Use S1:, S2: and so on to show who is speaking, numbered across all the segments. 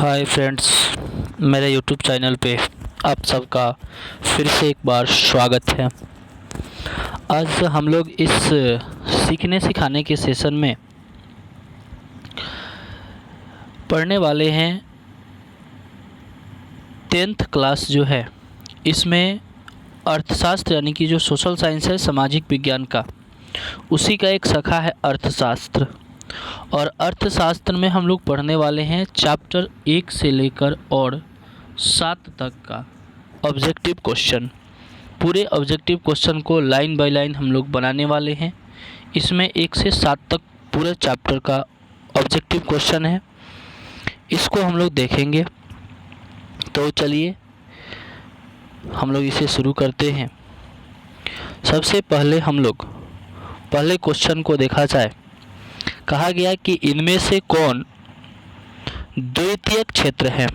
S1: Hi friends, मेरे YouTube channel पे आप सबका फिर से एक बार स्वागत है। आज हम लोग इस सीखने सिखाने के सेशन में पढ़ने वाले हैं 10th क्लास जो है, इसमें अर्थशास्त्र यानी कि जो सोशल साइंस है, सामाजिक विज्ञान का, उसी का एक शाखा है अर्थशास्त्र। और अर्थशास्त्र में हम लोग पढ़ने वाले हैं चैप्टर 1 से लेकर और 7 तक का ऑब्जेक्टिव क्वेश्चन। पूरे ऑब्जेक्टिव क्वेश्चन को लाइन बाय लाइन हम लोग बनाने वाले हैं। इसमें 1 से 7 तक पूरे चैप्टर का ऑब्जेक्टिव क्वेश्चन है, इसको हम लोग देखेंगे। तो चलिए हम लोग इसे शुरू करते हैं। सबसे पहले हम लोग पहले क्वेश्चन को देखा जाए। कहा गया कि इनमें से कौन द्वितीयक क्षेत्र है।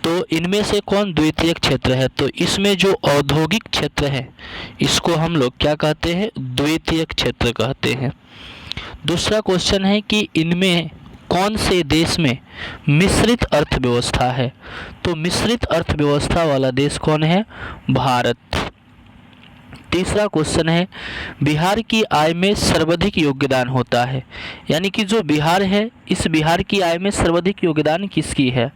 S1: तो इनमें से कौन द्वितीयक क्षेत्र है, तो इसमें जो औद्योगिक क्षेत्र है इसको हम लोग क्या कहते हैं, द्वितीयक क्षेत्र कहते हैं। दूसरा क्वेश्चन है कि इनमें कौन से देश में मिश्रित अर्थव्यवस्था है। तो मिश्रित अर्थव्यवस्था वाला देश कौन है, भारत। तीसरा क्वेश्चन है बिहार की आय में सर्वाधिक योगदान होता है, यानी कि जो बिहार है, इस बिहार की आय में सर्वाधिक योगदान किसकी है,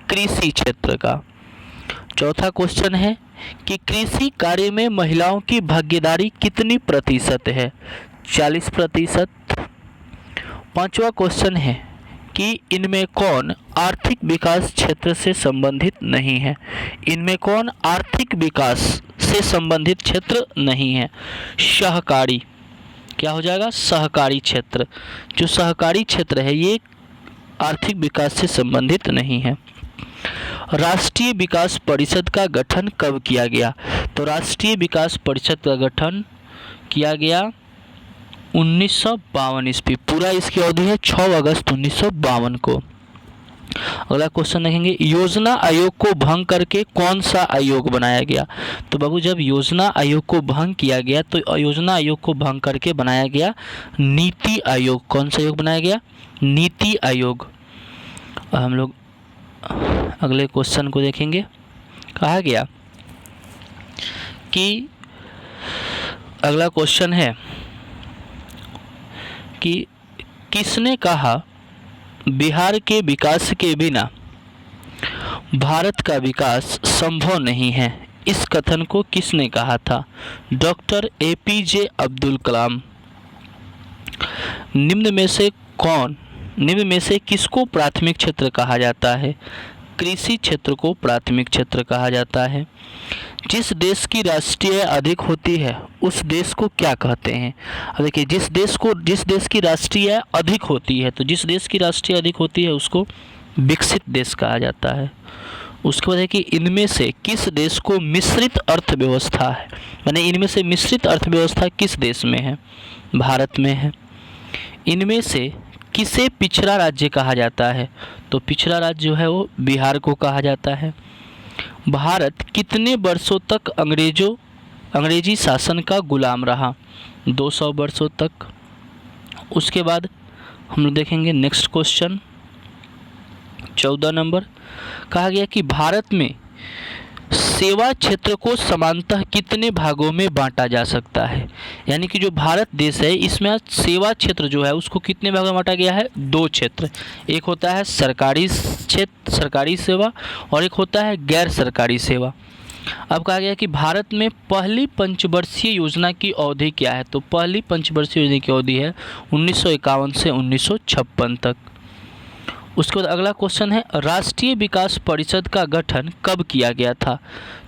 S1: कृषि क्षेत्र का। चौथा क्वेश्चन है कि कृषि कार्य में महिलाओं की भागीदारी कितनी प्रतिशत है, 40%। पांचवा क्वेश्चन है कि इनमें कौन आर्थिक विकास क्षेत्र से संबंधित नहीं है। इनमें कौन आर्थिक विकास से संबंधित क्षेत्र नहीं है, सहकारी। क्या हो जाएगा, सहकारी क्षेत्र। जो सहकारी क्षेत्र है ये आर्थिक विकास से संबंधित नहीं है। राष्ट्रीय विकास परिषद का गठन कब किया गया। तो राष्ट्रीय विकास परिषद का गठन किया गया 1952 ईस्वी। पूरा इसकी अवधि है 6 अगस्त 1952 को। अगला क्वेश्चन देखेंगे, योजना आयोग को भंग करके कौन सा आयोग बनाया गया। तो बाबू जब योजना आयोग को भंग किया गया तो योजना आयोग को भंग करके बनाया गया नीति आयोग। कौन सा आयोग बनाया गया, नीति आयोग। हम लोग अगले क्वेश्चन को देखेंगे। कहा गया कि अगला क्वेश्चन है कि किसने कहा बिहार के विकास के बिना भारत का विकास संभव नहीं है। इस कथन को किसने कहा था, डॉक्टर APJ अब्दुल कलाम। निम्न में से किसको प्राथमिक क्षेत्र कहा जाता है, कृषि क्षेत्र को प्राथमिक क्षेत्र कहा जाता है। जिस देश की राष्ट्रीय आय अधिक होती है उस देश को क्या कहते हैं। अब देखिए, जिस देश की राष्ट्रीय आय अधिक होती है, तो जिस देश की राष्ट्रीय अधिक होती है उसको विकसित देश कहा जाता है। उसके बाद है कि इनमें से किस देश को मिश्रित अर्थव्यवस्था है, यानी इनमें से मिश्रित अर्थव्यवस्था किस देश में है, भारत में है। इनमें से किसे पिछड़ा राज्य कहा जाता है, तो पिछड़ा राज्य जो है वो बिहार को कहा जाता है। भारत कितने वर्षों तक अंग्रेजी शासन का गुलाम रहा, 200 वर्षों तक। उसके बाद हम लोग देखेंगे नेक्स्ट क्वेश्चन 14 नंबर। कहा गया कि भारत में सेवा क्षेत्र को समानतः कितने भागों में बांटा जा सकता है, यानी कि जो भारत देश है इसमें सेवा क्षेत्र जो है उसको कितने भागों में बांटा गया है, 2 क्षेत्र। एक होता है सरकारी क्षेत्र, सरकारी सेवा, और एक होता है गैर सरकारी सेवा। अब कहा गया कि भारत में पहली पंचवर्षीय योजना की अवधि क्या है। तो पहली पंचवर्षीय योजना की अवधि है 1951 से 1956 तक। उसके बाद अगला क्वेश्चन है राष्ट्रीय विकास परिषद का गठन कब किया गया था।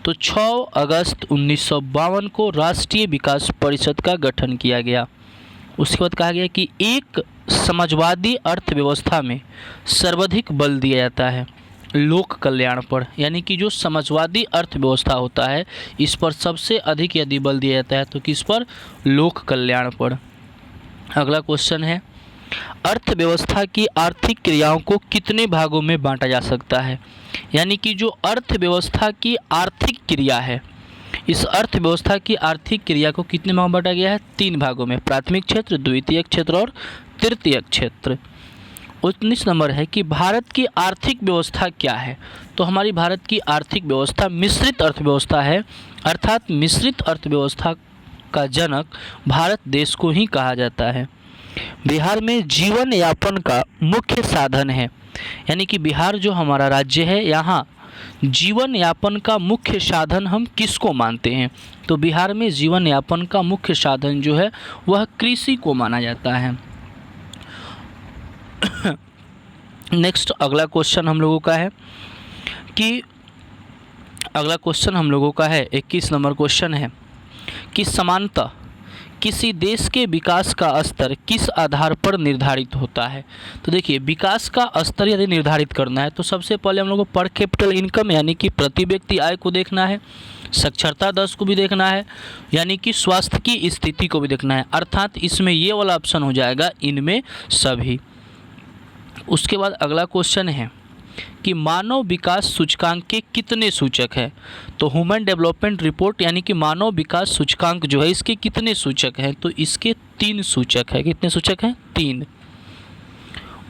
S1: तो 6 अगस्त 1952 को राष्ट्रीय विकास परिषद का गठन किया गया। उसके बाद कहा गया कि एक समाजवादी अर्थव्यवस्था में सर्वाधिक बल दिया जाता है लोक कल्याण पर, यानी कि जो समाजवादी अर्थव्यवस्था होता है इस पर सबसे अधिक यदि बल दिया जाता है तो किस पर, लोक कल्याण पर। अगला क्वेश्चन है अर्थव्यवस्था की आर्थिक क्रियाओं को कितने भागों में बांटा जा सकता है, यानी कि जो अर्थव्यवस्था की आर्थिक क्रिया है, इस अर्थव्यवस्था की आर्थिक क्रिया को कितने भागों में बांटा गया है, 3 भागों में, प्राथमिक क्षेत्र, द्वितीयक क्षेत्र और तृतीयक क्षेत्र। 19 नंबर है कि भारत की आर्थिक व्यवस्था क्या है। तो हमारी भारत की आर्थिक व्यवस्था मिश्रित अर्थव्यवस्था है, अर्थात मिश्रित अर्थव्यवस्था का जनक भारत देश को ही कहा जाता है। बिहार में जीवन यापन का मुख्य साधन है, यानी कि बिहार जो हमारा राज्य है, यहाँ जीवन यापन का मुख्य साधन हम किसको मानते हैं? तो बिहार में जीवन यापन का मुख्य साधन जो है वह कृषि को माना जाता है। नेक्स्ट अगला क्वेश्चन हम लोगों का है कि 21 नंबर क्वेश्चन है कि समानतः किसी देश के विकास का स्तर किस आधार पर निर्धारित होता है? तो देखिए, विकास का स्तर यदि निर्धारित करना है तो सबसे पहले हम लोग को पर कैपिटल इनकम यानी कि प्रति व्यक्ति आय को देखना है, साक्षरता दर को भी देखना है, यानी कि स्वास्थ्य की स्थिति को भी देखना है, अर्थात इसमें ये वाला ऑप्शन हो जाएगा इनमें सभी। उसके बाद अगला क्वेश्चन है कि मानव विकास सूचकांक के कितने सूचक हैं? तो ह्यूमन डेवलपमेंट रिपोर्ट यानी कि मानव विकास सूचकांक जो है इसके कितने सूचक हैं? तो इसके 3 सूचक है। कितने सूचक हैं? 3।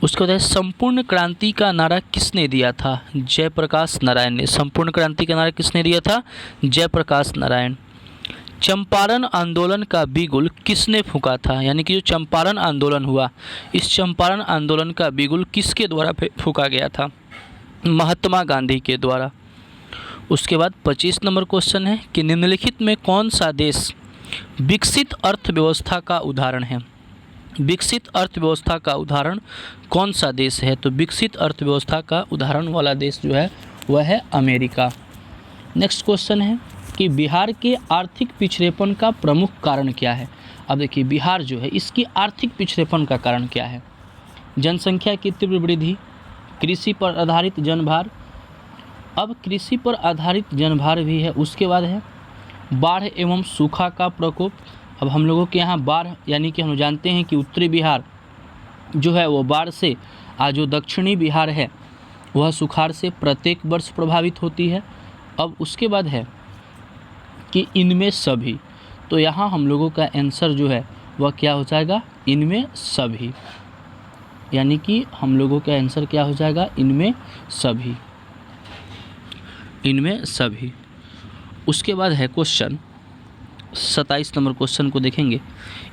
S1: उसके बाद संपूर्ण क्रांति का नारा किसने दिया था? जयप्रकाश नारायण ने। संपूर्ण क्रांति का नारा किसने दिया था? जयप्रकाश नारायण। चंपारण आंदोलन का बिगुल किसने फूंका था? यानी कि जो चंपारण आंदोलन हुआ, इस चंपारण आंदोलन का बिगुल किसके द्वारा फूंका गया था? महात्मा गांधी के द्वारा। उसके बाद 25 नंबर क्वेश्चन है कि निम्नलिखित में कौन सा देश विकसित अर्थव्यवस्था का उदाहरण है? विकसित अर्थव्यवस्था का उदाहरण कौन सा देश है? तो विकसित अर्थव्यवस्था का उदाहरण वाला देश जो है वह है अमेरिका। नेक्स्ट क्वेश्चन है कि बिहार के आर्थिक पिछड़ेपन का प्रमुख कारण क्या है? अब देखिए, बिहार जो है इसकी आर्थिक पिछड़ेपन का कारण क्या है? जनसंख्या की तीव्र वृद्धि, कृषि पर आधारित जनभार। अब कृषि पर आधारित जनभार भी है। उसके बाद है बाढ़ एवं सूखा का प्रकोप। अब हम लोगों के यहाँ बाढ़ यानी कि हम जानते हैं कि उत्तरी बिहार जो है वो बाढ़ से, आज जो दक्षिणी बिहार है वह सुखाड़ से प्रत्येक वर्ष प्रभावित होती है। अब उसके बाद है कि इनमें सभी, तो यहाँ हम लोगों का आंसर जो है वह क्या हो जाएगा? इनमें सभी, यानी कि हम लोगों का आंसर क्या हो जाएगा? इनमें सभी, इनमें सभी। उसके बाद है क्वेश्चन 27 नंबर क्वेश्चन को देखेंगे।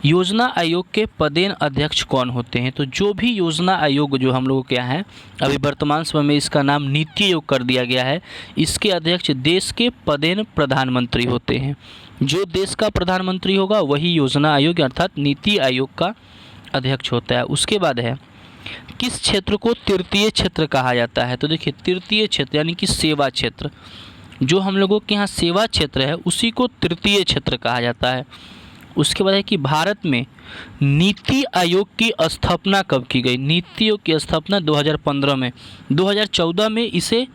S1: योजना आयोग के पदेन अध्यक्ष कौन होते हैं? तो जो भी योजना आयोग जो हम लोगों के यहाँ है, अभी वर्तमान समय में इसका नाम नीति आयोग कर दिया गया है, इसके अध्यक्ष देश के पदेन प्रधानमंत्री होते हैं। जो देश का प्रधानमंत्री होगा वही योजना आयोग अर्थात नीति आयोग का अध्यक्ष होता है। उसके बाद है किस क्षेत्र को तृतीय क्षेत्र कहा जाता है? तो देखिए, तृतीय क्षेत्र यानी कि सेवा क्षेत्र, जो हम लोगों के यहाँ सेवा क्षेत्र है उसी को तृतीय क्षेत्र कहा जाता है। उसके बाद है कि भारत में नीति आयोग की स्थापना कब की गई? नीति आयोग की स्थापना 2015 में। 2014 में इसे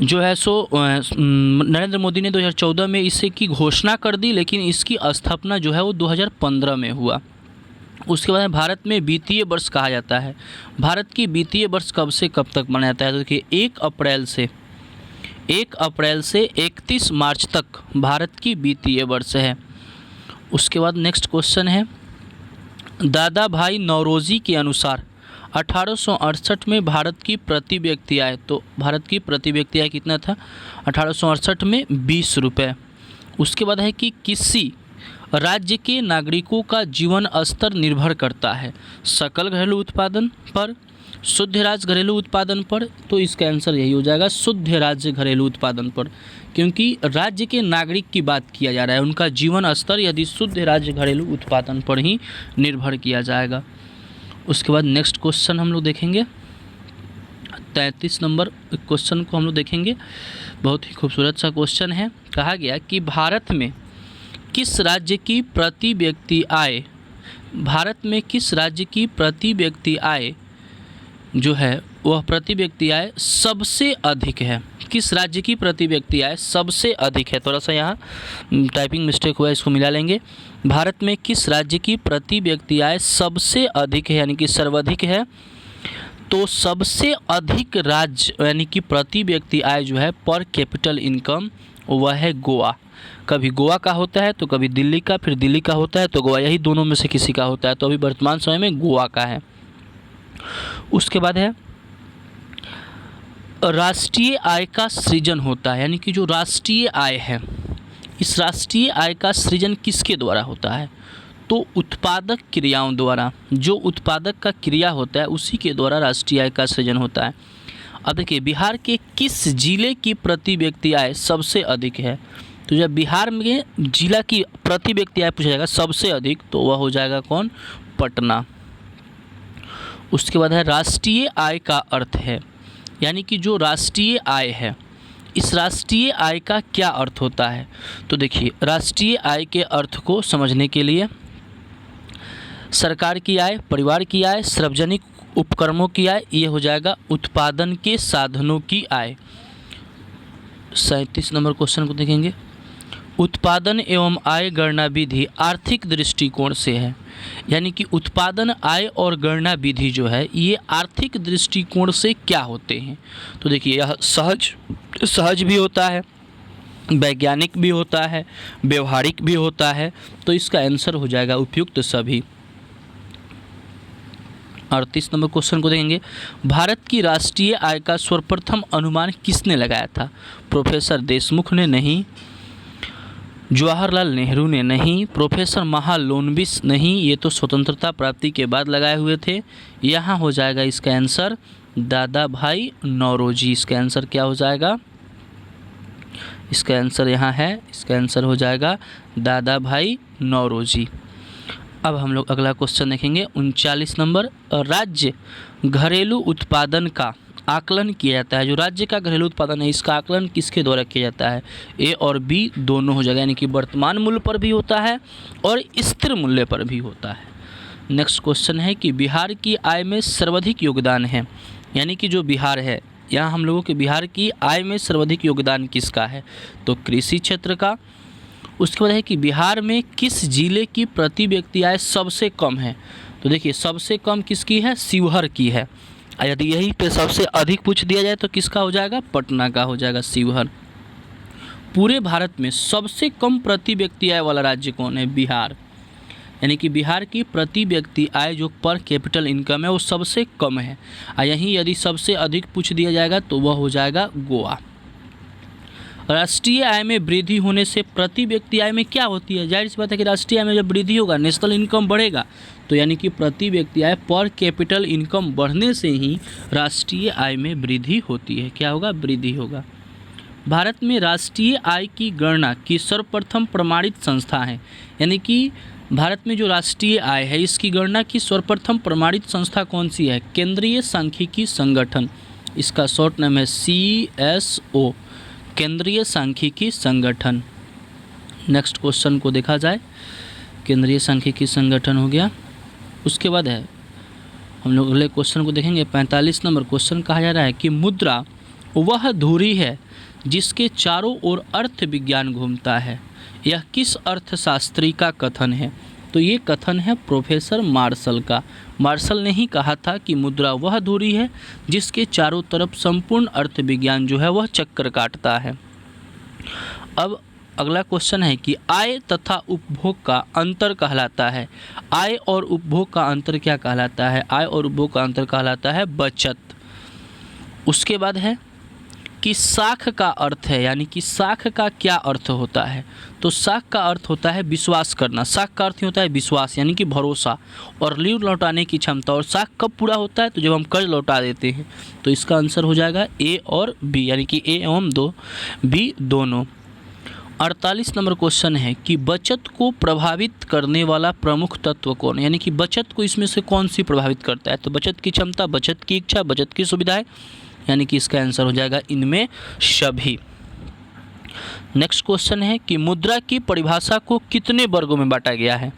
S1: जो है सो नरेंद्र मोदी ने 2014 में इसे की घोषणा कर दी, लेकिन इसकी स्थापना जो है वो 2015 में हुआ। उसके बाद भारत में वित्तीय वर्ष कहा जाता है। भारत की वित्तीय वर्ष कब से कब तक मनाया जाता है? तो देखिए, 1 अप्रैल से 31 मार्च तक भारत की वित्तीय वर्ष है। उसके बाद नेक्स्ट क्वेश्चन है दादा भाई नौरोजी के अनुसार 1868 में भारत की प्रति व्यक्ति आय, तो भारत की प्रति व्यक्ति आय कितना था 1868 में? 20 रुपये। उसके बाद है कि किसी राज्य के नागरिकों का जीवन स्तर निर्भर करता है सकल घरेलू उत्पादन पर, शुद्ध राज्य घरेलू उत्पादन पर? तो इसका आंसर यही हो जाएगा, शुद्ध राज्य घरेलू उत्पादन पर, क्योंकि राज्य के नागरिक की बात किया जा रहा है, उनका जीवन स्तर यदि शुद्ध राज्य घरेलू उत्पादन पर ही निर्भर किया जाएगा। उसके बाद नेक्स्ट क्वेश्चन हम लोग देखेंगे 33 नंबर क्वेश्चन को हम लोग देखेंगे। बहुत ही खूबसूरत सा क्वेश्चन है। कहा गया कि भारत में किस राज्य की प्रति व्यक्ति आय, भारत में किस राज्य की प्रति व्यक्ति आय जो है वह प्रति व्यक्ति आय सबसे अधिक है? किस राज्य की प्रति व्यक्ति आय सबसे अधिक है? थोड़ा सा यहाँ टाइपिंग मिस्टेक हुआ है, इसको मिला लेंगे। भारत में किस राज्य की प्रति व्यक्ति आय सबसे अधिक है यानी कि सर्वाधिक है? तो सबसे अधिक राज्य यानी कि प्रति व्यक्ति आय जो है पर कैपिटल इनकम वह है गोवा। कभी गोवा का होता है तो कभी दिल्ली का, फिर दिल्ली का होता है तो गोवा, यही दोनों में से किसी का होता है। तो अभी वर्तमान समय में गोवा का है। उसके बाद है राष्ट्रीय आय का सृजन होता है, यानी कि जो राष्ट्रीय आय है, इस राष्ट्रीय आय का सृजन किसके द्वारा होता है? तो उत्पादक क्रियाओं द्वारा। जो उत्पादक का क्रिया होता है उसी के द्वारा राष्ट्रीय आय का सृजन होता है। अब देखिए बिहार के किस जिले की प्रति व्यक्ति आय सबसे अधिक है? तो जब बिहार में जिला की प्रति व्यक्ति आय पूछा जाएगा सबसे अधिक, तो वह हो जाएगा कौन? पटना। उसके बाद है राष्ट्रीय आय का अर्थ है, यानी कि जो राष्ट्रीय आय है, इस राष्ट्रीय आय का क्या अर्थ होता है? तो देखिए राष्ट्रीय आय के अर्थ को समझने के लिए सरकार की आय, परिवार की आय, सार्वजनिक उपक्रमों की आय, ये हो जाएगा उत्पादन के साधनों की आय। 37 नंबर क्वेश्चन को देखेंगे। उत्पादन एवं आय गणना विधि आर्थिक दृष्टिकोण से है, यानी कि उत्पादन, आय और गणना विधि जो है ये आर्थिक दृष्टिकोण से क्या होते हैं? तो देखिए यह सहज भी होता है, वैज्ञानिक भी होता है, व्यवहारिक भी होता है। तो इसका आंसर हो जाएगा उपयुक्त सभी। 38 नंबर क्वेश्चन को देखेंगे। भारत की राष्ट्रीय आय का सर्वप्रथम अनुमान किसने लगाया था? प्रोफेसर देशमुख ने नहीं, जवाहरलाल नेहरू ने नहीं, प्रोफेसर महालोनबिस नहीं, ये तो स्वतंत्रता प्राप्ति के बाद लगाए हुए थे। यहाँ हो जाएगा इसका आंसर दादा भाई नौरोजी। इसका आंसर क्या हो जाएगा? इसका आंसर यहाँ है, इसका आंसर हो जाएगा दादा भाई नौरोजी। अब हम लोग अगला क्वेश्चन देखेंगे 39 नंबर। राज्य घरेलू उत्पादन का आकलन किया जाता है। जो राज्य का घरेलू उत्पादन है इसका आकलन किसके द्वारा किया जाता है? ए और बी दोनों हो जाएगा, यानी कि वर्तमान मूल्य पर भी होता है और स्थिर मूल्य पर भी होता है। नेक्स्ट क्वेश्चन है कि बिहार की आय में सर्वाधिक योगदान है, यानी कि जो बिहार है यहाँ हम लोगों के बिहार की आय में सर्वाधिक योगदान किसका है? तो कृषि क्षेत्र का। उसके बाद है कि बिहार में किस जिले की प्रति व्यक्ति आय सबसे कम है? तो देखिए सबसे कम किसकी है? शिवहर की है। यदि यही पे सबसे अधिक पूछ दिया जाए तो किसका हो जाएगा? पटना का हो जाएगा, शिवहर। पूरे भारत में सबसे कम प्रति व्यक्ति आय वाला राज्य कौन है? बिहार। यानी कि बिहार की प्रति व्यक्ति आय जो पर कैपिटल इनकम है वो सबसे कम है। यहीं यदि सबसे अधिक पूछ दिया जाएगा तो वह हो जाएगा गोवा। राष्ट्रीय आय में वृद्धि होने से प्रति व्यक्ति आय में क्या होती है? जाहिर सी बात है कि राष्ट्रीय आय में जब वृद्धि होगा, नेशनल इनकम बढ़ेगा, तो यानी कि प्रति व्यक्ति आय पर कैपिटल इनकम बढ़ने से ही राष्ट्रीय आय में वृद्धि होती है। क्या होगा? वृद्धि होगा। भारत में राष्ट्रीय आय की गणना की सर्वप्रथम प्रमाणित संस्था है, यानी कि भारत में जो राष्ट्रीय आय है इसकी गणना की सर्वप्रथम प्रमाणित संस्था कौन सी है? केंद्रीय सांख्यिकी संगठन। इसका शॉर्ट नाम है CSO, केंद्रीय सांख्यिकी संगठन। नेक्स्ट क्वेश्चन को देखा जाए। केंद्रीय सांख्यिकी संगठन हो गया। उसके बाद है हम लोग अगले क्वेश्चन को देखेंगे। 45 नंबर क्वेश्चन कहा जा रहा है कि मुद्रा वह धुरी है जिसके चारों ओर अर्थ विज्ञान घूमता है, यह किस अर्थशास्त्री का कथन है? तो ये कथन है प्रोफेसर मार्शल का। मार्शल ने ही कहा था कि मुद्रा वह धुरी है जिसके चारों तरफ संपूर्ण अर्थ विज्ञान जो है वह चक्कर काटता है। अब अगला क्वेश्चन है कि आय तथा उपभोग का अंतर कहलाता है। आय और उपभोग का अंतर क्या कहलाता है? आय और उपभोग का अंतर कहलाता है बचत। उसके बाद है कि साख का अर्थ है, यानी कि साख का क्या अर्थ होता है? तो साख का अर्थ होता है विश्वास करना। साख का अर्थ होता है विश्वास, यानी कि भरोसा और ऋण लौटाने की क्षमता। और साख कब पूरा होता है? तो जब हम कर्ज लौटा देते हैं। तो इसका आंसर हो जाएगा ए और बी, यानी कि ए एवं बी दोनों। 48 नंबर क्वेश्चन है कि बचत को प्रभावित करने वाला प्रमुख तत्व कौन? यानी कि बचत को इसमें से कौन सी प्रभावित करता है? तो बचत की क्षमता, बचत की इच्छा, बचत की सुविधाएं, यानी कि इसका आंसर हो जाएगा इनमें सभी। नेक्स्ट क्वेश्चन है कि मुद्रा की परिभाषा को कितने वर्गों में बांटा गया है?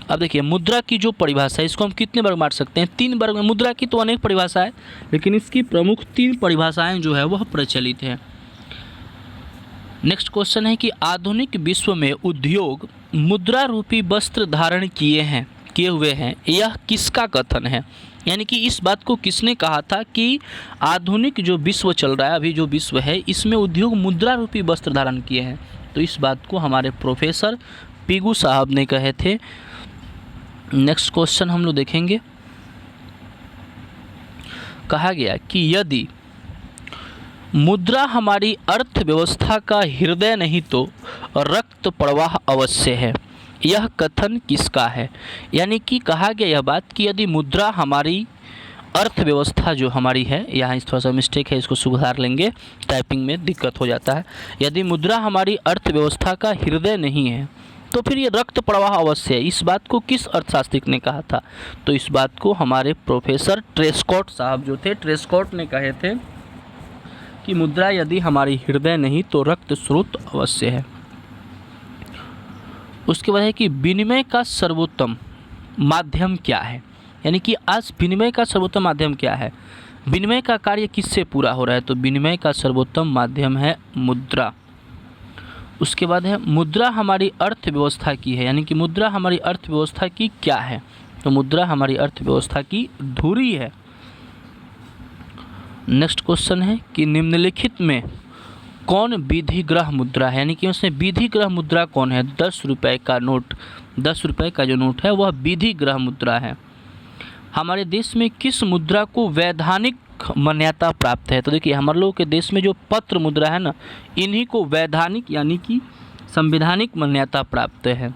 S1: अब देखिए मुद्रा की जो परिभाषा है इसको हम कितने वर्ग बांट सकते हैं? 3 वर्ग में। मुद्रा की तो अनेक परिभाषा है, लेकिन इसकी प्रमुख 3 परिभाषाएं जो है वह प्रचलित है। नेक्स्ट क्वेश्चन है कि आधुनिक विश्व में उद्योग मुद्रा रूपी वस्त्र धारण किए हुए हैं, यह किसका कथन है? यानी कि इस बात को किसने कहा था कि आधुनिक जो विश्व चल रहा है, अभी जो विश्व है, इसमें उद्योग मुद्रा रूपी वस्त्र धारण किए हैं? तो इस बात को हमारे प्रोफेसर पीगू साहब ने कहे थे। नेक्स्ट क्वेश्चन हम लोग देखेंगे कहा गया कि यदि मुद्रा हमारी अर्थव्यवस्था का हृदय नहीं तो रक्त प्रवाह अवश्य है। यह कथन किसका है? यानी कि कहा गया यह बात कि यदि मुद्रा हमारी अर्थव्यवस्था जो हमारी है, यहाँ इस थोड़ा सा मिस्टेक है, इसको सुधार लेंगे, टाइपिंग में दिक्कत हो जाता है। यदि मुद्रा हमारी अर्थव्यवस्था का हृदय नहीं है तो फिर ये रक्त प्रवाह अवश्य है। इस बात को किस अर्थशास्त्री ने कहा था? तो इस बात को हमारे प्रोफेसर ट्रेस्कॉट साहब जो थे, ट्रेस्कॉट ने कहे थे कि मुद्रा यदि हमारी हृदय नहीं तो रक्त स्रोत अवश्य है। उसके बाद है कि विनिमय का सर्वोत्तम माध्यम क्या है? यानी कि आज विनिमय का सर्वोत्तम माध्यम क्या है? विनिमय का कार्य किससे पूरा हो रहा है? तो विनिमय का सर्वोत्तम माध्यम है मुद्रा। उसके बाद है मुद्रा हमारी अर्थव्यवस्था की है, यानी कि मुद्रा हमारी अर्थव्यवस्था की क्या है? तो मुद्रा हमारी अर्थव्यवस्था की धुरी है। नेक्स्ट क्वेश्चन है कि निम्नलिखित में कौन विधिग्रह मुद्रा है? यानी कि उसमें विधिग्रह मुद्रा कौन है? 10 रुपये का नोट, 10 रुपये का जो नोट है वह विधिग्रह मुद्रा है। हमारे देश में किस मुद्रा को वैधानिक मान्यता प्राप्त है? तो देखिए हमारे लोगों के देश में जो पत्र मुद्रा है ना, इन्हीं को वैधानिक यानी कि संवैधानिक मान्यता प्राप्त है।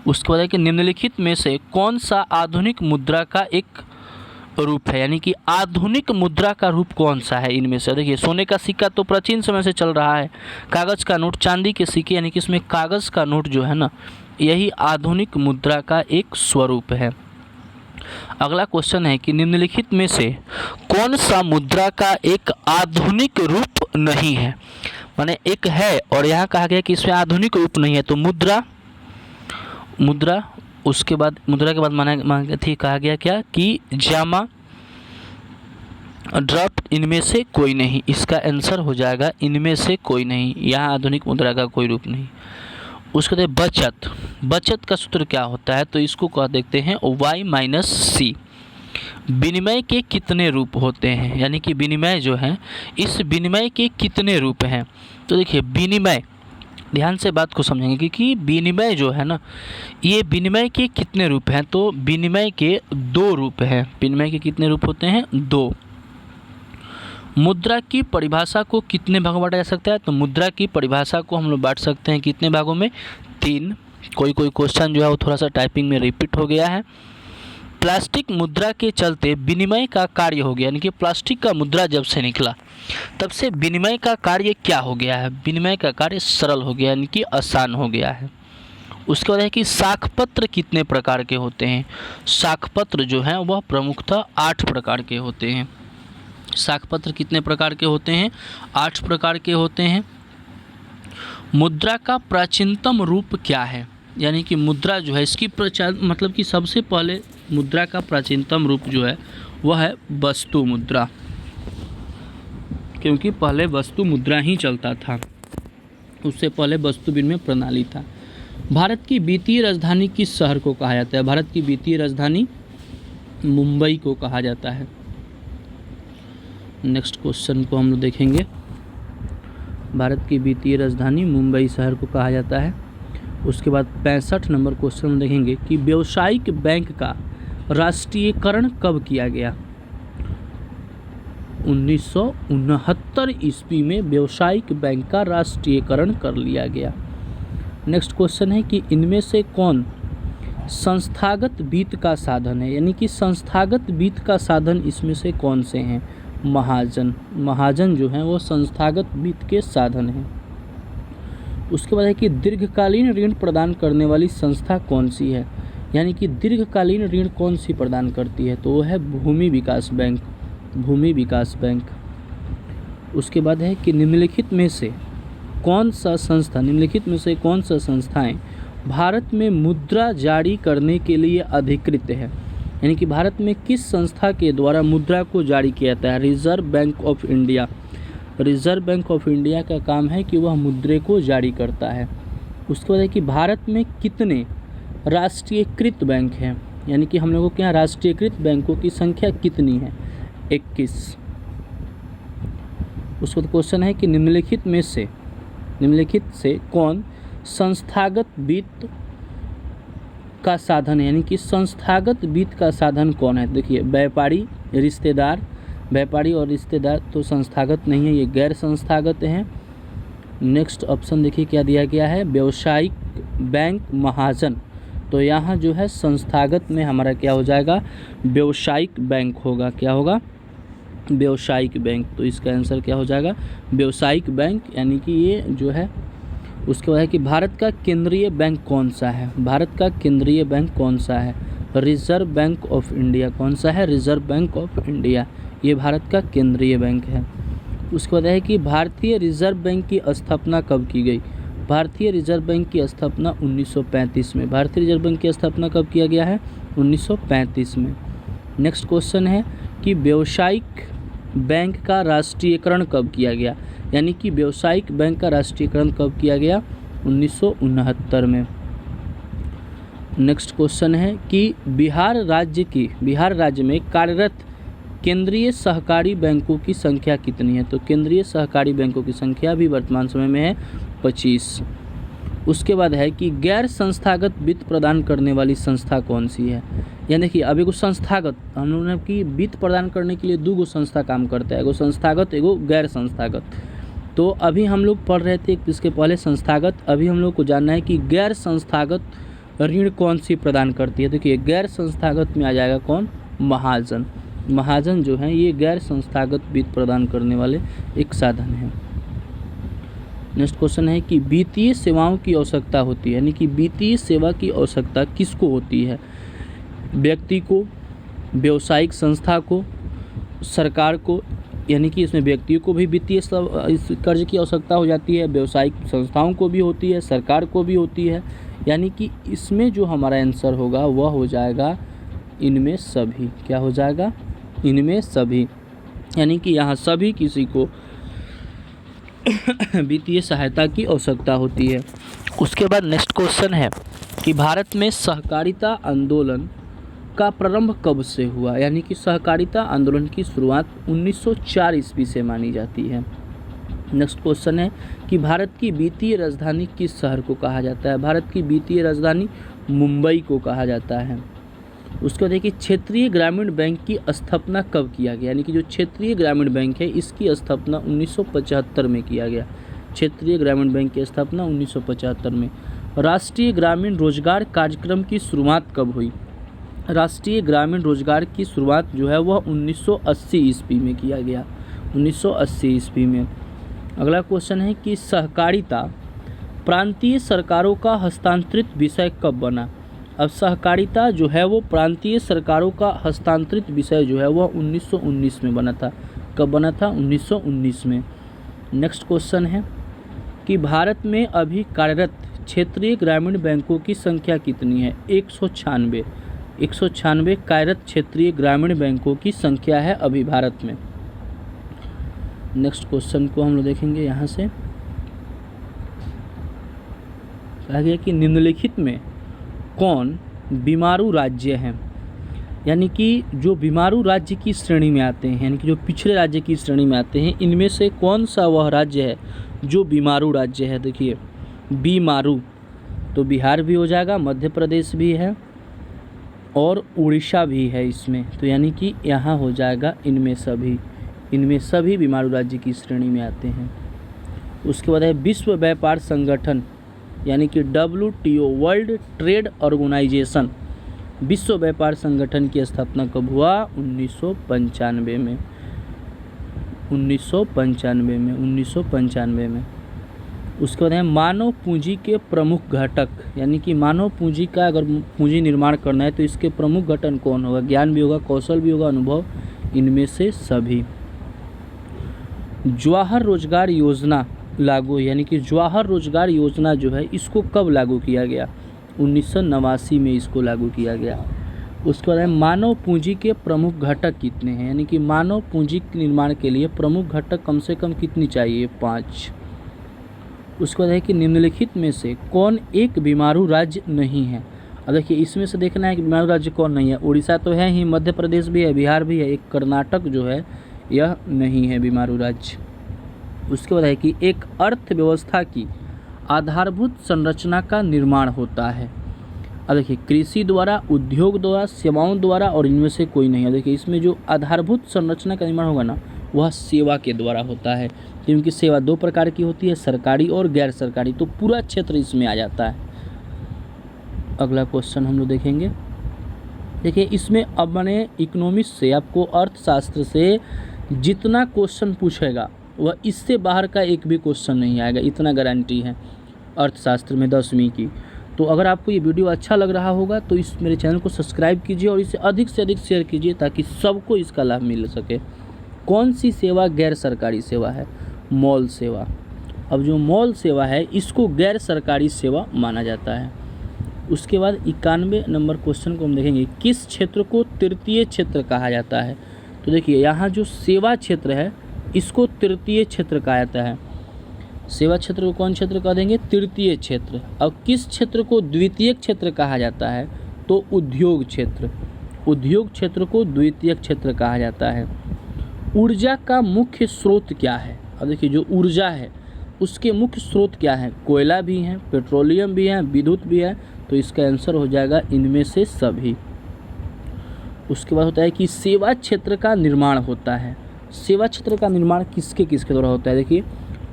S1: उसके बाद है कि निम्नलिखित में से कौन सा आधुनिक मुद्रा का एक रूप है? यानी कि आधुनिक मुद्रा का रूप कौन सा है इनमें से? देखिए सोने का सिक्का तो प्राचीन समय से चल रहा है, कागज़ का नोट, चांदी के सिक्के यानी कि इसमें कागज़ का नोट जो है ना, यही आधुनिक मुद्रा का एक स्वरूप है। अगला क्वेश्चन है कि निम्नलिखित में से कौन सा मुद्रा का एक आधुनिक रूप नहीं है? माने एक है और यहाँ कहा गया कि इसमें आधुनिक रूप नहीं है, तो मुद्रा उसके बाद मुद्रा के बाद माना थी, कहा गया क्या कि जामा, ड्राफ्ट, इनमें से कोई नहीं। इसका आंसर हो जाएगा इनमें से कोई नहीं, यहाँ आधुनिक मुद्रा का कोई रूप नहीं। उसके बाद बचत, बचत का सूत्र क्या होता है? तो इसको कह देखते हैं y-c। विनिमय के कितने रूप होते हैं? यानी कि विनिमय जो है, इस विनिमय के कितने रूप हैं? तो देखिए विनिमय, ध्यान से बात को समझेंगे क्योंकि विनिमय जो है ना, ये विनिमय के कितने रूप हैं? तो विनिमय के 2 रूप हैं। विनिमय के कितने रूप होते हैं? 2। मुद्रा की परिभाषा को कितने भागों में बांटा जा सकता है? तो मुद्रा की परिभाषा को हम लोग बांट सकते हैं कितने भागों में? 3। कोई क्वेश्चन जो है वो थोड़ा सा टाइपिंग में रिपीट हो गया है। प्लास्टिक मुद्रा के चलते विनिमय का कार्य हो गया, यानी कि प्लास्टिक का मुद्रा जब से निकला तब से विनिमय का कार्य क्या हो गया है? विनिमय का कार्य सरल हो गया, यानी कि आसान हो गया है। उसके बाद है कि साखपत्र कितने प्रकार के होते हैं? साखपत्र जो हैं वह प्रमुखतः 8 प्रकार के होते हैं। साखपत्र कितने प्रकार के होते हैं? 8 प्रकार के होते हैं। मुद्रा का प्राचीनतम रूप क्या है? यानी कि मुद्रा जो है इसकी मतलब कि सबसे पहले मुद्रा का प्राचीनतम रूप जो है वह है वस्तु मुद्रा, क्योंकि पहले वस्तु मुद्रा ही चलता था, उससे पहले वस्तु विनिमय प्रणाली था। भारत की वित्तीय राजधानी किस शहर को कहा जाता है? भारत की वित्तीय राजधानी मुंबई को कहा जाता है। नेक्स्ट क्वेश्चन को हम लोग देखेंगे। भारत की वित्तीय राजधानी मुंबई शहर को कहा जाता है। उसके बाद 65 नंबर क्वेश्चन में देखेंगे कि व्यावसायिक बैंक का राष्ट्रीयकरण कब किया गया? 1969 ईस्वी में व्यावसायिक बैंक का राष्ट्रीयकरण कर लिया गया। नेक्स्ट क्वेश्चन है कि इनमें से कौन संस्थागत वित्त का साधन है? यानी कि संस्थागत वित्त का साधन इसमें से कौन से हैं? महाजन, महाजन जो हैं वो संस्थागत वित्त के साधन हैं। उसके बाद है कि दीर्घकालीन ऋण प्रदान करने वाली संस्था कौन सी है? यानी कि दीर्घकालीन ऋण कौन सी प्रदान करती है? तो वो है भूमि विकास बैंक, भूमि विकास बैंक। उसके बाद है कि निम्नलिखित में से कौन सा संस्थाएं भारत में मुद्रा जारी करने के लिए अधिकृत है? यानी कि भारत में किस संस्था के द्वारा मुद्रा को जारी किया जाता है? Reserve bank of India. Reserve bank of India का काम है कि वह मुद्रे को जारी करता है। उसके बाद है कि भारत में कितने राष्ट्रीयकृत बैंक हैं? यानी कि हम लोगों के यहाँ राष्ट्रीयकृत बैंकों की संख्या कितनी है? 21। उसके बाद क्वेश्चन है कि निम्नलिखित से कौन संस्थागत वित्त का साधन है? यानी कि संस्थागत वित्त का साधन कौन है? देखिए व्यापारी, रिश्तेदार, व्यापारी और रिश्तेदार तो संस्थागत नहीं है, ये गैर संस्थागत हैं। नेक्स्ट ऑप्शन देखिए क्या दिया गया है, व्यावसायिक बैंक महाजन, तो यहाँ जो है संस्थागत में हमारा क्या हो जाएगा, व्यावसायिक बैंक होगा। क्या होगा, व्यावसायिक बैंक। तो इसका आंसर क्या हो जाएगा, व्यावसायिक बैंक, यानी कि ये जो है। उसके बाद है कि भारत का केंद्रीय बैंक कौन सा है, भारत का केंद्रीय बैंक कौन सा है, रिजर्व बैंक ऑफ इंडिया। कौन सा है, रिजर्व बैंक ऑफ इंडिया, ये भारत का केंद्रीय बैंक है। उसके बाद है कि भारतीय रिजर्व बैंक की स्थापना कब की गई, भारतीय रिजर्व बैंक की स्थापना 1935 में। भारतीय रिजर्व बैंक की स्थापना कब किया गया है, 1935 में। नेक्स्ट क्वेश्चन है कि व्यावसायिक बैंक का राष्ट्रीयकरण कब किया गया, यानी कि व्यावसायिक बैंक का राष्ट्रीयकरण कब किया गया, 1969 में। नेक्स्ट क्वेश्चन है कि बिहार राज्य में कार्यरत केंद्रीय सहकारी बैंकों की संख्या कितनी है, तो केंद्रीय सहकारी बैंकों की संख्या भी वर्तमान समय में है 25। उसके बाद है कि गैर संस्थागत वित्त प्रदान करने वाली संस्था कौन सी है, यानी कि अब एगो संस्थागत, हम लोगों ने कि वित्त प्रदान करने के लिए 2 संस्था काम करता है, एगो संस्थागत एगो गैर संस्थागत। तो अभी हम लोग पढ़ रहे थे इसके पहले संस्थागत, अभी हम लोग को जानना है कि गैर संस्थागत ऋण कौन सी प्रदान करती है। देखिए गैर संस्थागत में आ जाएगा कौन, महाजन। महाजन जो है ये गैर संस्थागत वित्त प्रदान करने वाले एक साधन है। नेक्स्ट क्वेश्चन है कि वित्तीय सेवाओं की आवश्यकता होती है, यानी कि वित्तीय सेवा की आवश्यकता किसको होती है, व्यक्ति को, व्यावसायिक संस्था को, सरकार को, यानी कि इसमें व्यक्तियों को भी वित्तीय कर्ज की आवश्यकता हो जाती है, व्यावसायिक संस्थाओं को भी होती है, सरकार को भी होती है, यानी कि इसमें जो हमारा आंसर होगा वह हो जाएगा इनमें सभी। क्या हो जाएगा, इनमें सभी, यानी कि यहाँ सभी किसी को वित्तीय सहायता की आवश्यकता होती है। उसके बाद नेक्स्ट क्वेश्चन है कि भारत में सहकारिता आंदोलन का प्रारंभ कब से हुआ, यानी कि सहकारिता आंदोलन की शुरुआत 1904 ईस्वी से मानी जाती है। नेक्स्ट क्वेश्चन है कि भारत की वित्तीय राजधानी किस शहर को कहा जाता है, भारत की वित्तीय राजधानी मुंबई को कहा जाता है। उसके बाद देखिए क्षेत्रीय ग्रामीण बैंक की स्थापना कब किया गया, यानी कि जो क्षेत्रीय ग्रामीण बैंक है इसकी स्थापना 1975 में किया गया। क्षेत्रीय ग्रामीण बैंक की स्थापना 1975 में। राष्ट्रीय ग्रामीण रोजगार कार्यक्रम की शुरुआत कब हुई, राष्ट्रीय ग्रामीण रोजगार की शुरुआत जो है वह 1980 ईस्वी में किया गया, 1980 ईस्वी में। अगला क्वेश्चन है कि सहकारिता प्रांतीय सरकारों का हस्तांतरित विषय कब बना। अब सहकारिता जो है वो प्रांतीय सरकारों का हस्तांतरित विषय जो है वह 1919 में बना था। कब बना था, 1919 में। नेक्स्ट क्वेश्चन है कि भारत में अभी कार्यरत क्षेत्रीय ग्रामीण बैंकों की संख्या कितनी है, 196। 196 कार्यरत क्षेत्रीय ग्रामीण बैंकों की संख्या है अभी भारत में। नेक्स्ट क्वेश्चन को हम लोग देखेंगे यहाँ से। कहा गया कि निम्नलिखित में कौन बीमारू राज्य हैं, यानी कि जो बीमारू राज्य की श्रेणी में आते हैं, यानी कि जो पिछड़े राज्य की श्रेणी में आते हैं, इनमें से कौन सा वह राज्य है जो बीमारू राज्य है। देखिए बीमारू तो बिहार भी हो जाएगा, मध्य प्रदेश भी है और उड़ीसा भी है इसमें, तो यानी कि यहाँ हो जाएगा इनमें सभी बीमारू राज्य की श्रेणी में आते हैं। उसके बाद है विश्व व्यापार संगठन, यानी कि WTO वर्ल्ड ट्रेड ऑर्गेनाइजेशन, विश्व व्यापार संगठन की स्थापना कब हुआ, 1995 में। 1995 में। उसके बाद है मानव पूंजी के प्रमुख घटक, यानी कि मानव पूंजी का अगर पूंजी निर्माण करना है तो इसके प्रमुख घटक कौन होगा, ज्ञान भी होगा, कौशल भी होगा, अनुभव, इनमें से सभी। जवाहर रोजगार योजना लागू, यानी कि जवाहर रोजगार योजना जो है इसको कब लागू किया गया, 1989 में इसको लागू किया गया। उसके बाद मानव पूंजी के प्रमुख घटक कितने हैं, यानी कि मानव पूंजी के निर्माण के लिए प्रमुख घटक कम से कम कितनी चाहिए, 5। उसके बाद है कि निम्नलिखित में से कौन एक बीमारू राज्य नहीं है। अब देखिए इसमें से देखना है कि बीमारू राज्य कौन नहीं है। उड़ीसा तो है ही, मध्य प्रदेश भी है, बिहार भी है, एक कर्नाटक जो है यह नहीं है बीमारू राज्य। उसके बाद है कि एक अर्थव्यवस्था की आधारभूत संरचना का निर्माण होता है। अब देखिए कृषि द्वारा, उद्योग द्वारा, सेवाओं द्वारा और इनमें से कोई नहीं है। देखिए इसमें जो आधारभूत संरचना का निर्माण होगा ना वह सेवा के द्वारा होता है, क्योंकि सेवा दो प्रकार की होती है, सरकारी और गैर सरकारी, तो पूरा क्षेत्र इसमें आ जाता है। अगला क्वेश्चन हम लोग देखेंगे। देखिए इसमें अब मैंने इकोनॉमिक्स से आपको अर्थशास्त्र से जितना क्वेश्चन पूछेगा वह इससे बाहर का एक भी क्वेश्चन नहीं आएगा, इतना गारंटी है अर्थशास्त्र में 10वीं की। तो अगर आपको ये वीडियो अच्छा लग रहा होगा तो इस मेरे चैनल को सब्सक्राइब कीजिए और इसे अधिक से अधिक शेयर कीजिए ताकि सबको इसका लाभ मिल सके। कौन सी सेवा गैर सरकारी सेवा है? मॉल सेवा। अब जो मॉल सेवा है इसको गैर सरकारी सेवा माना जाता है। उसके बाद 91 नंबर क्वेश्चन को हम देखेंगे, किस क्षेत्र को तृतीय क्षेत्र कहा जाता है? तो देखिए यहाँ जो सेवा क्षेत्र है इसको तृतीय क्षेत्र कहा जाता है। सेवा क्षेत्र को कौन क्षेत्र कह देंगे? तृतीय क्षेत्र। अब किस क्षेत्र को द्वितीय क्षेत्र कहा जाता है? तो उद्योग क्षेत्र। उद्योग क्षेत्र को द्वितीय क्षेत्र कहा जाता है। ऊर्जा का मुख्य स्रोत क्या है? अब देखिए जो ऊर्जा है उसके मुख्य स्रोत क्या है? कोयला भी है, पेट्रोलियम भी है, विद्युत भी है, तो इसका आंसर हो जाएगा इनमें से सभी। उसके बाद होता है कि सेवा क्षेत्र का निर्माण होता है। सेवा क्षेत्र का निर्माण किसके किसके द्वारा होता है? देखिए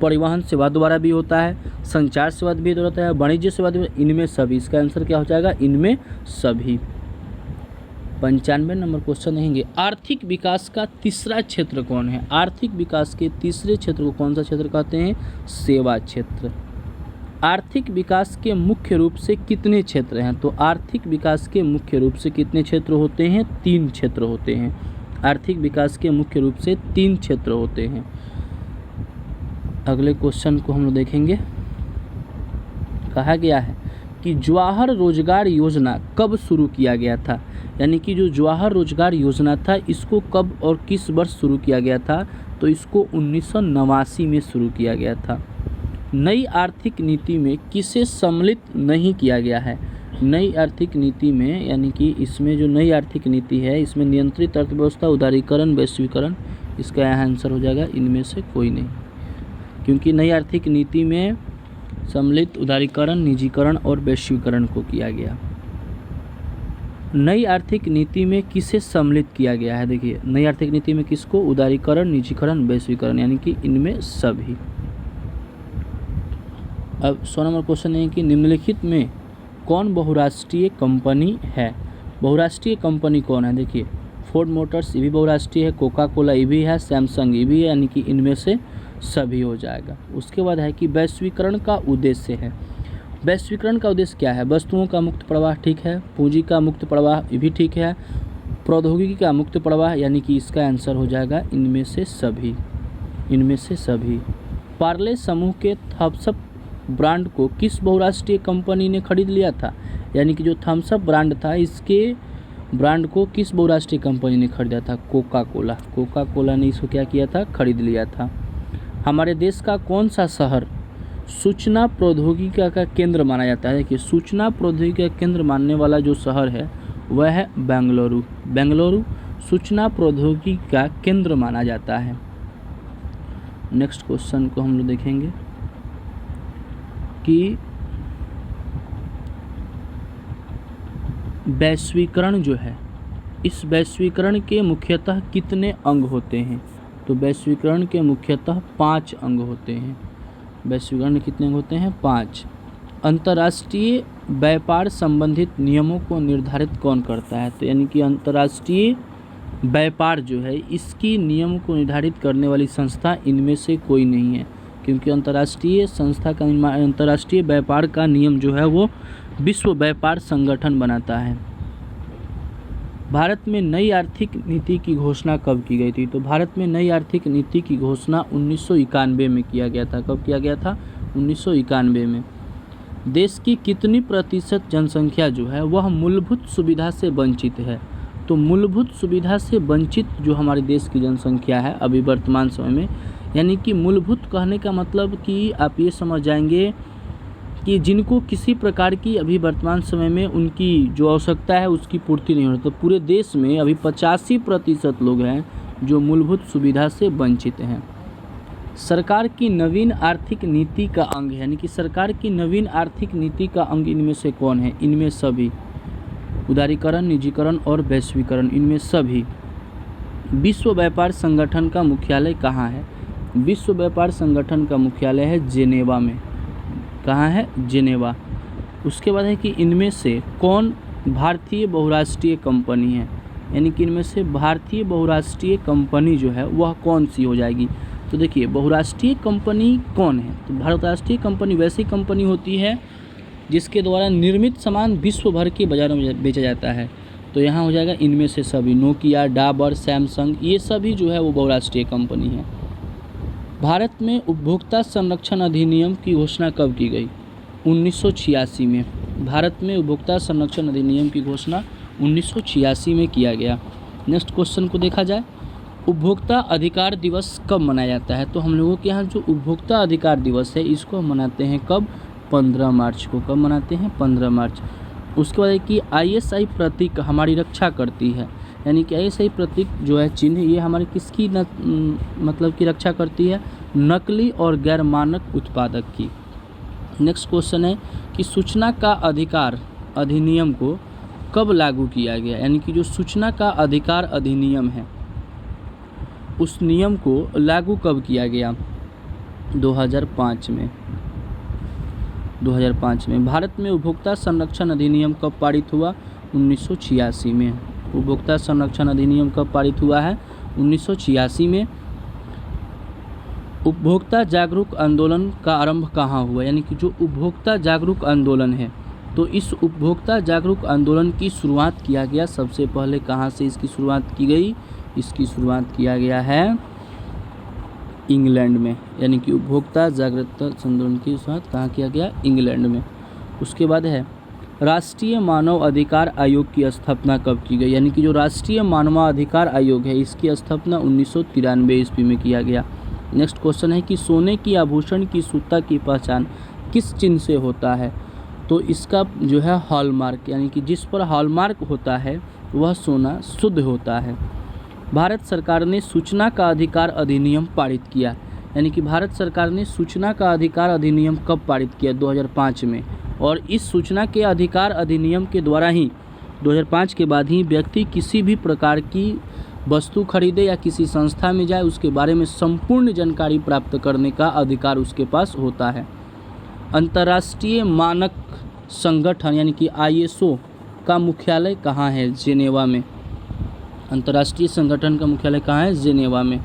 S1: परिवहन सेवा द्वारा भी होता है, संचार सेवा भी द्वारा होता है, वाणिज्य सेवा द्वारा, इनमें सभी। इसका आंसर क्या हो जाएगा? इनमें सभी। 95 नंबर क्वेश्चन देखेंगे, आर्थिक विकास का तीसरा क्षेत्र कौन है? आर्थिक विकास के तीसरे क्षेत्र को कौन सा क्षेत्र कहते हैं? सेवा क्षेत्र। आर्थिक विकास के मुख्य रूप से कितने क्षेत्र हैं? तो आर्थिक विकास के मुख्य रूप से कितने क्षेत्र होते हैं? 3 क्षेत्र होते हैं। आर्थिक विकास के मुख्य रूप से 3 क्षेत्र होते हैं। अगले क्वेश्चन को हम लोग देखेंगे। कहा गया है कि जवाहर रोजगार योजना कब शुरू किया गया था? यानी कि जो जवाहर रोजगार योजना था इसको कब और किस वर्ष शुरू किया गया था? तो इसको 1989 में शुरू किया गया था। नई आर्थिक नीति में किसे सम्मिलित नहीं किया गया है? नई आर्थिक नीति में यानी कि इसमें जो नई आर्थिक नीति है इसमें नियंत्रित अर्थव्यवस्था, उदारीकरण, वैश्वीकरण, इसका यहाँ आंसर हो जाएगा इनमें से कोई नहीं, क्योंकि नई आर्थिक नीति में सम्मिलित उदारीकरण, निजीकरण और वैश्वीकरण को किया गया। नई आर्थिक नीति में किसे सम्मिलित किया गया है? देखिए नई आर्थिक नीति में किसको? उदारीकरण, निजीकरण, वैश्वीकरण, यानी कि इनमें सभी। अब 100 नंबर क्वेश्चन है कि निम्नलिखित में कौन बहुराष्ट्रीय कंपनी है? बहुराष्ट्रीय कंपनी कौन है? देखिए फोर्ड मोटर्स ये भी बहुराष्ट्रीय है, कोका कोला ये भी है, सैमसंग ये भी है, यानी कि इनमें से सभी हो जाएगा। उसके बाद है कि वैश्वीकरण का उद्देश्य है। वैश्वीकरण का उद्देश्य क्या है? वस्तुओं का मुक्त प्रवाह, ठीक है, पूंजी का मुक्त प्रवाह ये भी ठीक है, प्रौद्योगिकी का मुक्त प्रवाह, यानी कि इसका आंसर हो जाएगा इनमें से सभी। इनमें से सभी। पार्ले समूह के थम्स अप ब्रांड को किस बहुराष्ट्रीय कंपनी ने खरीद लिया था? यानी कि जो थम्स अप ब्रांड था इसके ब्रांड को किस बहुराष्ट्रीय कंपनी ने खरीदा था? Coca Cola. कोका कोला ने इसको क्या किया था? खरीद लिया था। हमारे देश का कौन सा शहर सूचना प्रौद्योगिकी का केंद्र माना जाता है? देखिए सूचना प्रौद्योगिकी का केंद्र मानने वाला जो शहर है वह है बेंगलुरु। बेंगलुरु सूचना प्रौद्योगिकी का केंद्र माना जाता है। नेक्स्ट क्वेश्चन को हम लोग देखेंगे कि वैश्वीकरण जो है इस वैश्वीकरण के मुख्यतः कितने अंग होते हैं? तो वैश्वीकरण के मुख्यतः 5 अंग होते हैं। वैश्वीकरण में कितने अंग होते हैं? 5। अंतर्राष्ट्रीय व्यापार संबंधित नियमों को निर्धारित कौन करता है? तो यानी कि अंतर्राष्ट्रीय व्यापार जो है इसकी नियम को निर्धारित करने वाली संस्था इनमें से कोई नहीं है, क्योंकि अंतर्राष्ट्रीय संस्था का अंतर्राष्ट्रीय व्यापार का नियम जो है वो विश्व व्यापार संगठन बनाता है। भारत में नई आर्थिक नीति की घोषणा कब की गई थी? तो भारत में नई आर्थिक नीति की घोषणा 1991 में किया गया था। कब किया गया था? 1991 में। देश की कितनी प्रतिशत जनसंख्या जो है वह मूलभूत सुविधा से वंचित है? तो मूलभूत सुविधा से वंचित जो हमारे देश की जनसंख्या है अभी वर्तमान समय में, यानी कि मूलभूत कहने का मतलब कि आप ये समझ जाएंगे कि जिनको किसी प्रकार की अभी वर्तमान समय में उनकी जो आवश्यकता है उसकी पूर्ति नहीं हो रही। तो पूरे देश में अभी 85% लोग हैं जो मूलभूत सुविधा से वंचित हैं। सरकार की नवीन आर्थिक नीति का अंग है, यानी कि सरकार की नवीन आर्थिक नीति का अंग इनमें से कौन है? इनमें सभी। उदारीकरण, निजीकरण और वैश्वीकरण, इनमें सभी। विश्व व्यापार संगठन का मुख्यालय कहाँ है? विश्व व्यापार संगठन का मुख्यालय है जेनेवा में। कहाँ है? जेनेवा। उसके बाद है कि इनमें से कौन भारतीय बहुराष्ट्रीय कंपनी है, यानी कि इनमें से भारतीय बहुराष्ट्रीय कंपनी जो है वह कौन सी हो जाएगी? तो देखिए, बहुराष्ट्रीय कंपनी कौन है? तो बहुराष्ट्रीय कंपनी वैसी कंपनी होती है जिसके द्वारा निर्मित सामान विश्व भर के बाजारों में बेचा जाता है। तो यहाँ हो जाएगा इनमें से सभी, नोकिया, डाबर, सैमसंग, ये सभी जो है वो बहुराष्ट्रीय कंपनी है। भारत में उपभोक्ता संरक्षण अधिनियम की घोषणा कब की गई? 1986 में। भारत में उपभोक्ता संरक्षण अधिनियम की घोषणा 1986 में किया गया। नेक्स्ट क्वेश्चन को देखा जाए, उपभोक्ता अधिकार दिवस कब मनाया जाता है? तो हम लोगों के यहाँ जो उपभोक्ता अधिकार दिवस है इसको हम मनाते हैं कब? 15 मार्च को। कब मनाते हैं? 15 मार्च। उसके बाद है कि ISI प्रतीक हमारी रक्षा करती है, यानी कि ISI प्रतीक जो है चिन्ह, ये हमारी किसकी मतलब की रक्षा करती है? नकली और गैर मानक उत्पादक की। नेक्स्ट क्वेश्चन है कि सूचना का अधिकार अधिनियम को कब लागू किया गया? यानी कि जो सूचना का अधिकार अधिनियम है उस नियम को लागू कब किया गया? 2005 में। 2005 में। भारत में उपभोक्ता संरक्षण अधिनियम कब पारित हुआ? 1986 में। उपभोक्ता संरक्षण अधिनियम कब पारित हुआ है? 1986 में। उपभोक्ता जागरूक आंदोलन का आरंभ कहाँ हुआ? यानी कि जो उपभोक्ता जागरूक आंदोलन है, तो इस उपभोक्ता जागरूक आंदोलन की शुरुआत किया गया सबसे पहले कहाँ से इसकी शुरुआत की गई? इसकी शुरुआत किया गया है इंग्लैंड में, यानी कि उपभोक्ता जागरूकता आंदोलन की शुरुआत कहाँ किया गया? इंग्लैंड में। उसके बाद है राष्ट्रीय मानव अधिकार आयोग की स्थापना कब की गई? यानी कि जो राष्ट्रीय मानवाधिकार आयोग है इसकी स्थापना 1993 ईस्वी में किया गया। नेक्स्ट क्वेश्चन है कि सोने की आभूषण की शुद्धता की पहचान किस चिन्ह से होता है? तो इसका जो है हॉलमार्क, यानी कि जिस पर हॉलमार्क होता है वह सोना शुद्ध होता है। भारत सरकार ने सूचना का अधिकार अधिनियम पारित किया, यानी कि भारत सरकार ने सूचना का अधिकार अधिनियम कब पारित किया? 2005 में। और इस सूचना के अधिकार अधिनियम के द्वारा ही 2005 के बाद ही व्यक्ति किसी भी प्रकार की वस्तु खरीदे या किसी संस्था में जाए उसके बारे में संपूर्ण जानकारी प्राप्त करने का अधिकार उसके पास होता है। अंतर्राष्ट्रीय मानक संगठन यानी कि ISO का मुख्यालय कहाँ है? जेनेवा में। अंतर्राष्ट्रीय संगठन का मुख्यालय कहाँ है? जेनेवा में।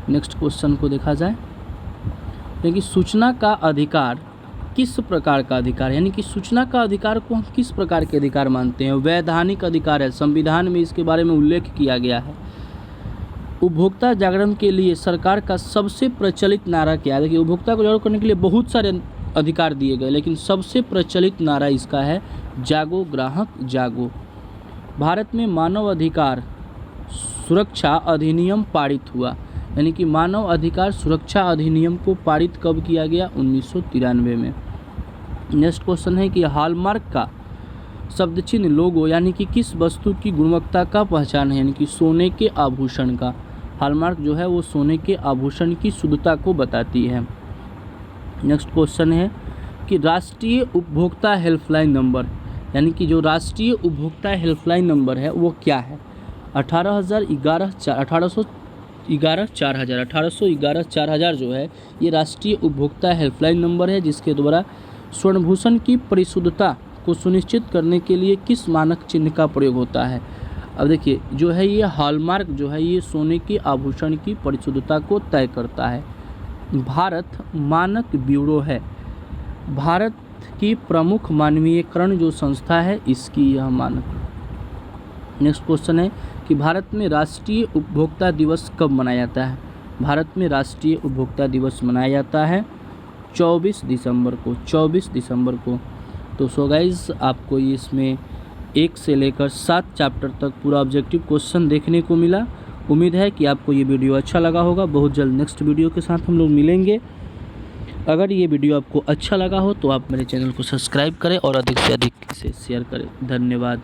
S1: नेक्स्ट क्वेश्चन को देखा जाए, यानी कि सूचना का अधिकार किस प्रकार का अधिकार, यानी कि सूचना का अधिकार को हम किस प्रकार के अधिकार मानते हैं? वैधानिक अधिकार है, संविधान में इसके बारे में उल्लेख किया गया है। उपभोक्ता जागरण के लिए सरकार का सबसे प्रचलित नारा क्या है? देखिए, उपभोक्ता को जागरूक करने के लिए बहुत सारे अधिकार दिए गए, लेकिन सबसे प्रचलित नारा इसका है जागो ग्राहक जागो। भारत में मानव अधिकार सुरक्षा अधिनियम पारित हुआ, यानी कि मानव अधिकार सुरक्षा अधिनियम को पारित कब किया गया? 1993 में। नेक्स्ट क्वेश्चन है कि हॉलमार्क का शब्द चिन्ह लोगो यानी कि किस वस्तु की गुणवत्ता का पहचान है? यानी कि सोने के आभूषण का। हॉलमार्क जो है वो सोने के आभूषण की शुद्धता को बताती है। नेक्स्ट क्वेश्चन है कि राष्ट्रीय उपभोक्ता हेल्पलाइन नंबर, यानी कि जो राष्ट्रीय उपभोक्ता हेल्पलाइन नंबर है वो क्या है? 1811 जो है ये राष्ट्रीय उपभोक्ता हेल्पलाइन नंबर है, जिसके द्वारा स्वर्णभूषण की परिशुद्धता को सुनिश्चित करने के लिए किस मानक चिन्ह का प्रयोग होता है? अब देखिए, जो है ये हॉलमार्क जो है ये सोने के आभूषण की परिशुद्धता को तय करता है। भारत मानक ब्यूरो है, भारत की प्रमुख मानवीयकरण जो संस्था है इसकी यह मानक। नेक्स्ट क्वेश्चन है कि भारत में राष्ट्रीय उपभोक्ता दिवस कब मनाया जाता है? भारत में राष्ट्रीय उपभोक्ता दिवस मनाया जाता है 24 दिसंबर को। 24 दिसंबर को। तो सो गाइज, आपको इसमें 1 से लेकर 7 चैप्टर तक पूरा ऑब्जेक्टिव क्वेश्चन देखने को मिला। उम्मीद है कि आपको ये वीडियो अच्छा लगा होगा। बहुत जल्द नेक्स्ट वीडियो के साथ हम लोग मिलेंगे। अगर ये वीडियो आपको अच्छा लगा हो तो आप मेरे चैनल को सब्सक्राइब करें और अधिक से अधिक इसे शेयर करें। धन्यवाद।